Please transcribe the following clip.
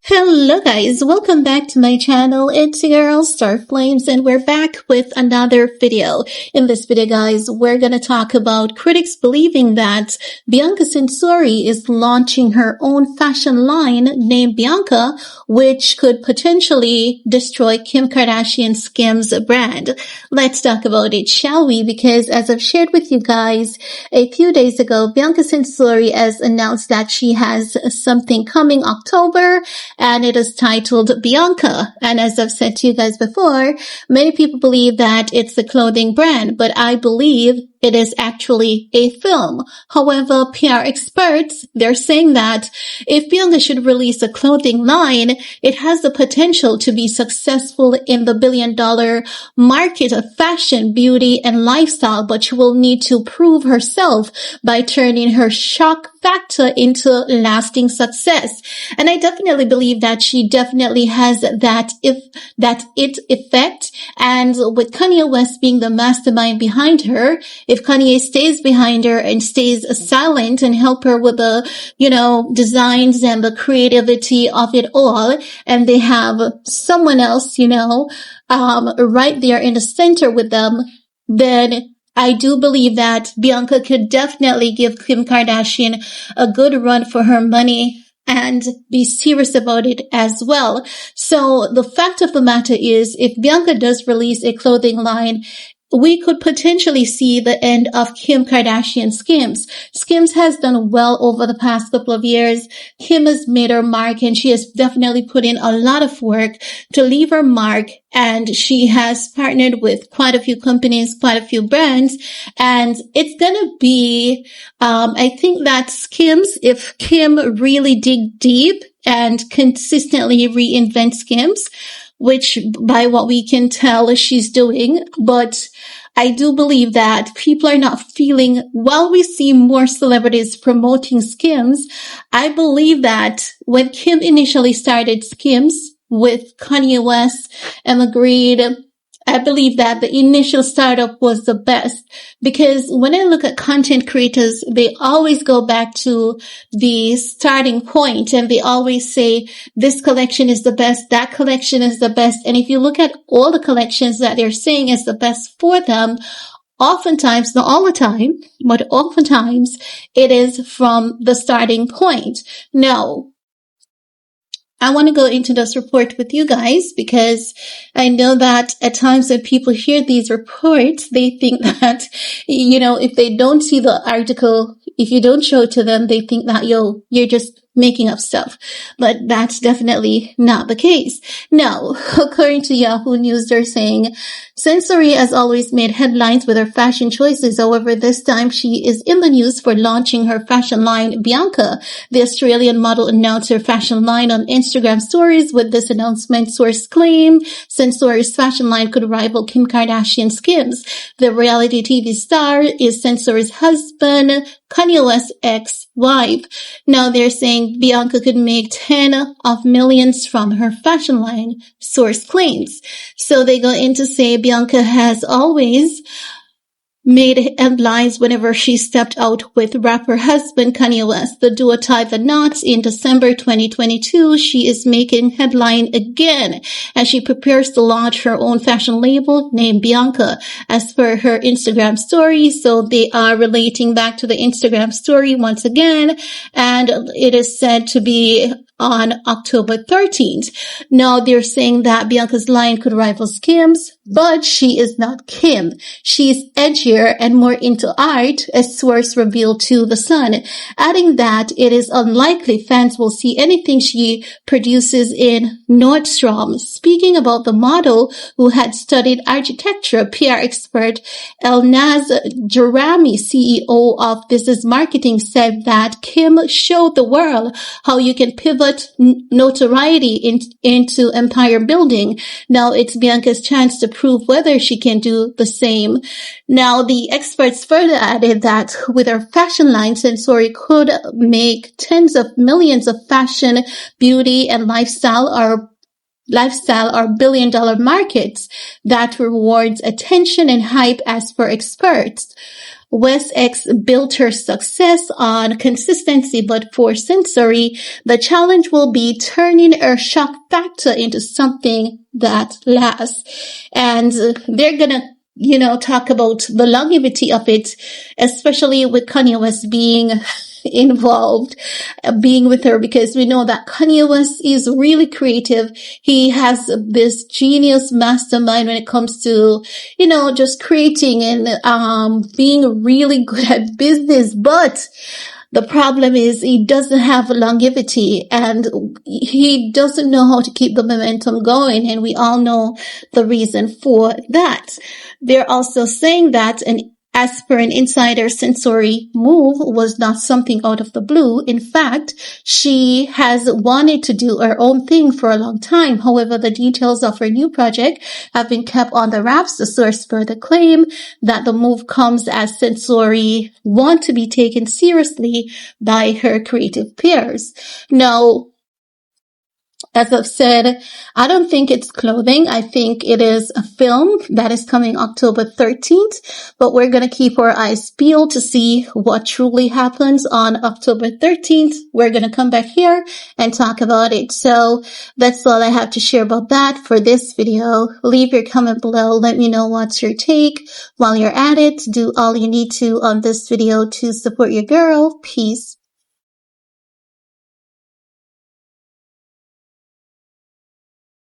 Hello guys, welcome back to my channel. It's your girl Star Flames and we're back with another video. In this video guys, we're gonna talk about critics believing that Bianca Censori is launching her own fashion line named Bianca, which could potentially destroy Kim Kardashian's Skims brand. Let's talk about it, shall we? Because as I've shared with you guys a few days ago, Bianca Censori has announced that she has something coming October, and it is titled Bianca. And as I've said to you guys before, many people believe that it's a clothing brand, but I believe it is actually a film. However, PR experts, they're saying that if Bianca should release a clothing line, it has the potential to be successful in the billion-dollar market of fashion, beauty, and lifestyle, but she will need to prove herself by turning her shock factor into lasting success. And I definitely believe that she definitely has that it effect. And with Kanye West being the mastermind behind her, if Kanye stays behind her and stays silent and help her with the, designs and the creativity of it all, and they have someone else, right there in the center with them, then I do believe that Bianca could definitely give Kim Kardashian a good run for her money and be serious about it as well. So the fact of the matter is, if Bianca does release a clothing line, we could potentially see the end of Kim Kardashian Skims. Skims has done well over the past couple of years. Kim has made her mark and she has definitely put in a lot of work to leave her mark. And she has partnered with quite a few companies, quite a few brands. And it's going to be, I think that Skims, if Kim really dig deep and consistently reinvent Skims, which by what we can tell she's doing, but I do believe that people are not feeling, while we see more celebrities promoting Skims, I believe that when Kim initially started Skims with Kanye West and agreed, I believe that the initial startup was the best, because when I look at content creators, they always go back to the starting point and they always say this collection is the best, that collection is the best. And if you look at all the collections that they're saying is the best for them, oftentimes, not all the time, but oftentimes it is from the starting point. Now, I want to go into this report with you guys because I know that at times when people hear these reports, they think that, if they don't see the article, if you don't show it to them, they think that you're just making up stuff. But that's definitely not the case. Now, according to Yahoo News, they're saying Censori has always made headlines with her fashion choices. However, this time she is in the news for launching her fashion line, Bianca. The Australian model announced her fashion line on Instagram stories. With this announcement, sources claim Censori's fashion line could rival Kim Kardashian's Skims. The reality TV star is Censori's husband, Kanye West's ex-wife. Now they're saying Bianca could make 10 of millions from her fashion line, source claims. So they go in to say Bianca has always made headlines whenever she stepped out with rapper husband Kanye West. The duo tied the knots in December 2022. She is making headline again as she prepares to launch her own fashion label named Bianca, as per her Instagram story. So they are relating back to the Instagram story once again, and it is said to be on October 13th. Now they're saying that Bianca's line could rival Skims, but she is not Kim. She's edgier and more into art, a source revealed to The Sun, adding that it is unlikely fans will see anything she produces in Nordstrom. Speaking about the model who had studied architecture, PR expert Elnaz Jarami, CEO of Business Marketing, said that Kim showed the world how you can pivot notoriety into empire building. Now it's Bianca's chance to prove whether she can do the same. Now the experts further added that with her fashion line, Censori could make tens of millions of fashion, beauty, and lifestyle are billion-dollar markets that rewards attention and hype as per experts. West X built her success on consistency, but for Censori, the challenge will be turning her shock factor into something that lasts. And they're gonna talk about the longevity of it, especially with Kanyewest being involved, being with her, because we know that Kanyewest is really creative. He has this genius mastermind when it comes to, just creating and being really good at business. But the problem is he doesn't have longevity and he doesn't know how to keep the momentum going. And we all know the reason for that. They're also saying that as per an insider, Censori move was not something out of the blue. In fact, she has wanted to do her own thing for a long time. However, the details of her new project have been kept on the wraps. The source further claim that the move comes as Censori want to be taken seriously by her creative peers. Now, as I've said, I don't think it's clothing. I think it is a film that is coming October 13th, but we're going to keep our eyes peeled to see what truly happens on October 13th. We're going to come back here and talk about it. So that's all I have to share about that for this video. Leave your comment below. Let me know what's your take. While you're at it, do all you need to on this video to support your girl. Peace.